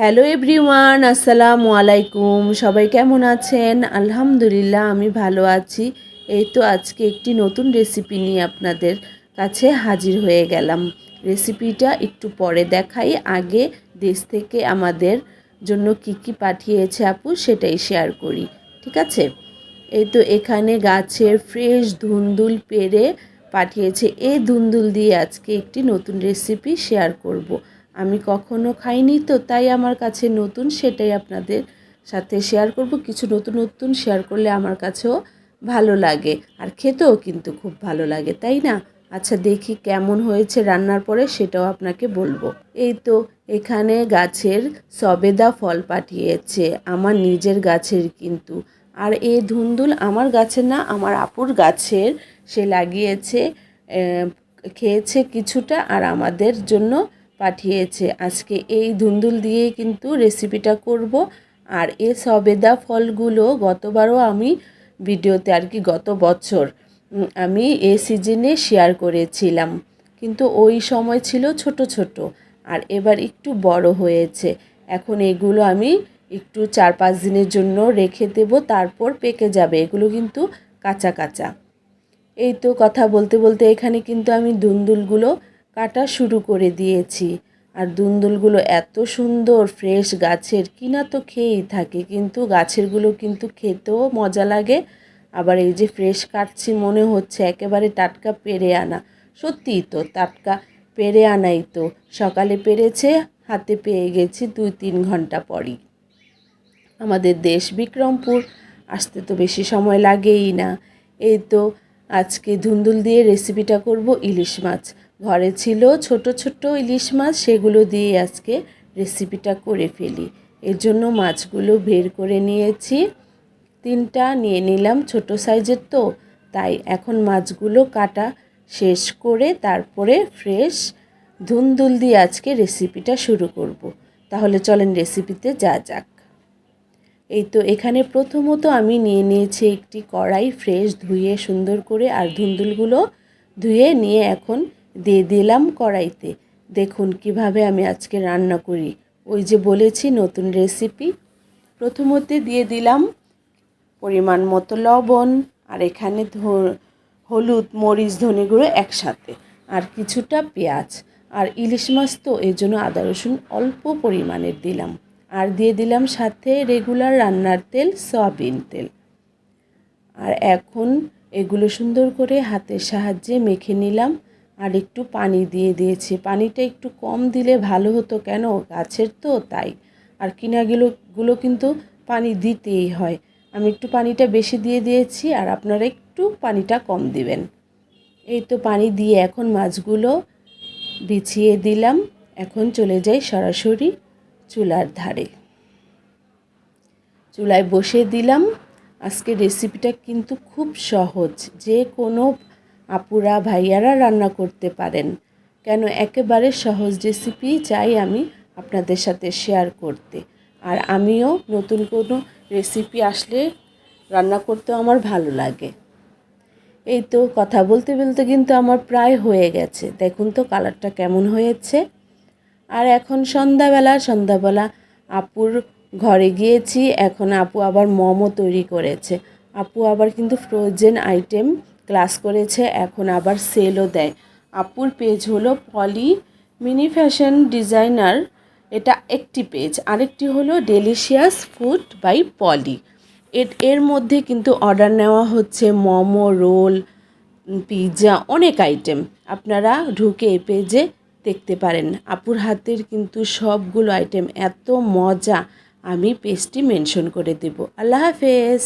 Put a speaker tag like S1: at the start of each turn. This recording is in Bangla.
S1: হ্যালো এভরিওয়ান, আসসালামু আলাইকুম। সবাই কেমন আছেন? আলহামদুলিল্লাহ আমি ভালো আছি। এই তো আজকে একটি নতুন রেসিপি নিয়ে আপনাদের কাছে হাজির হয়ে গেলাম। রেসিপিটা একটু পরে দেখাই, আগে দেশ থেকে আমাদের জন্য কি পাঠিয়েছে আপু সেটাই শেয়ার করি, ঠিক আছে? এই তো এখানে গাছের ফ্রেশ ধুন্দুল পেড়ে পাঠিয়েছে। এই ধুন্দুল দিয়ে আজকে একটি নতুন রেসিপি শেয়ার করব। আমি কখনো খাইনি তো, তাই আমার কাছে নতুন, সেটাই আপনাদের সাথে শেয়ার করব। কিছু নতুন নতুন শেয়ার করলে আমার কাছেও ভালো লাগে, আর খেতেও কিন্তু খুব ভালো লাগে, তাই না? আচ্ছা, দেখি কেমন হয়েছে রান্নার পরে সেটাও আপনাকে বলবো। এই তো এখানে গাছের সবেদা ফল পাঠিয়েছে, আমার নিজের গাছের কিন্তু। আর এই ধুন্দুল আমার গাছের না, আমার আপুর গাছের। সে লাগিয়েছে, খেয়েছে কিছুটা, আর আমাদের জন্য পাঠিয়েছে। আজকে এই ধুন্দুল দিয়েই কিন্তু রেসিপিটা করব। আর এই সবেদা ফলগুলো গতবারও আমি ভিডিওতে, আর কি গত বছর আমি এই সিজনে শেয়ার করেছিলাম, কিন্তু ওই সময় ছিল ছোট ছোট, আর এবার একটু বড় হয়েছে। এখন এগুলো আমি একটু 4-5 দিনের জন্য রেখে দেব, তারপর পেকে যাবে। এগুলো কিন্তু কাঁচা কাঁচা। এই তো কথা বলতে বলতে এখানে কিন্তু আমি ধুন্দুলগুলো কাটা শুরু করে দিয়েছি। আর ধুন্দুলগুলো এত সুন্দর ফ্রেশ গাছের, কিনা তো খেয়েই থাকে, কিন্তু গাছেরগুলো কিন্তু খেতেও মজা লাগে। আবার এই যে ফ্রেশ কাটছি মনে হচ্ছে একেবারে টাটকা পেড়ে আনা। সত্যিই তো টাটকা পেড়ে আনাই তো। সকালে পেড়েছে, হাতে পেয়ে গেছি 2-3 ঘন্টা পরই। আমাদের দেশ বিক্রমপুর, আসতে তো বেশি সময় লাগেই না। এই তো আজকে ধুন্দুল দিয়ে রেসিপিটা করব ইলিশ মাছ। ঘরে ছিল ছোট ছোট ইলিশ মাছ, সেগুলো দিয়ে আজকে রেসিপিটা করে ফেলি। এর জন্য মাছগুলো বের করে নিয়েছি, 3টা নিয়ে নিলাম, ছোট সাইজের তো, তাই এখন মাছগুলো কাটা শেষ করে তারপরে ফ্রেশ ধুন্দুল দিয়ে আজকে রেসিপিটা শুরু করব। তাহলে চলেন রেসিপিতে যা যাক। এই তো এখানে প্রথমত আমি নিয়ে নিয়েছি একটি কড়াই, ফ্রেশ ধুয়ে সুন্দর করে, আর ধুন্দুলগুলো ধুয়ে নিয়ে এখন দিয়ে দিলাম কড়াইতে। দেখুন কিভাবে আমি আজকে রান্না করি, ওই যে বলেছি নতুন রেসিপি। প্রথমতে দিয়ে দিলাম পরিমাণ মতো লবণ, আর এখানে হলুদ, মরিচ, ধনে গুঁড়ো একসাথে, আর কিছুটা পেঁয়াজ। আর ইলিশ মাছ তো এই জন্য আদা রসুন অল্প পরিমাণের দিলাম। আর দিয়ে দিলাম সাথে রেগুলার রান্নার তেল, সয়াবিন তেল। আর এখন এগুলো সুন্দর করে হাতের সাহায্যে মেখে নিলাম, আর একটু পানি দিয়ে দিয়েছি। পানিটা একটু কম দিলে ভালো হতো, কেন গাছের তো তাই। আর কিনাগুলো কিন্তু পানি দিতেই হয়। আমি একটু পানিটা বেশি দিয়ে দিয়েছি, আর আপনারা একটু পানিটা কম দিবেন। এই তো পানি দিয়ে এখন মাছগুলো বিছিয়ে দিলাম। এখন চলে যাই সরাসরি চুলার ধারে, চুলায় বসিয়ে দিলাম। আজকে রেসিপিটা কিন্তু খুব সহজ, যে কোনো আপুরা ভাইয়ারা রান্না করতে পারেন। কেন, একেবারে সহজ রেসিপি চাই আমি আপনাদের সাথে শেয়ার করতে। আর আমিও নতুন কোনো রেসিপি আসলে রান্না করতেও আমার ভালো লাগে। এই তো কথা বলতে বলতে কিন্তু আমার প্রায় হয়ে গেছে। দেখুন তো কালারটা কেমন হয়েছে। আর এখন সন্ধ্যাবেলা আপুর ঘরে গিয়েছি। এখন আপু আবার মোমো তৈরি করেছে। আপু আবার কিন্তু ফ্রোজেন আইটেম ক্লাস করেছে, এখন আবার সেলও দেয়। আপুর পেজ হলো পলি মিনি ফ্যাশন ডিজাইনার, এটা একটি পেজ। আরেকটি হলো ডেলিশিয়াস ফুড বাই পলি। এর মধ্যে কিন্তু অর্ডার নেওয়া হচ্ছে মোমো, রোল, পিৎজা, অনেক আইটেম। আপনারা ঢুকে এই পেজে দেখতে পারেন। আপুর হাতের কিন্তু সবগুলো আইটেম এত মজা, আমি পেজটি মেনশন করে দেব। আল্লাহ হাফেজ।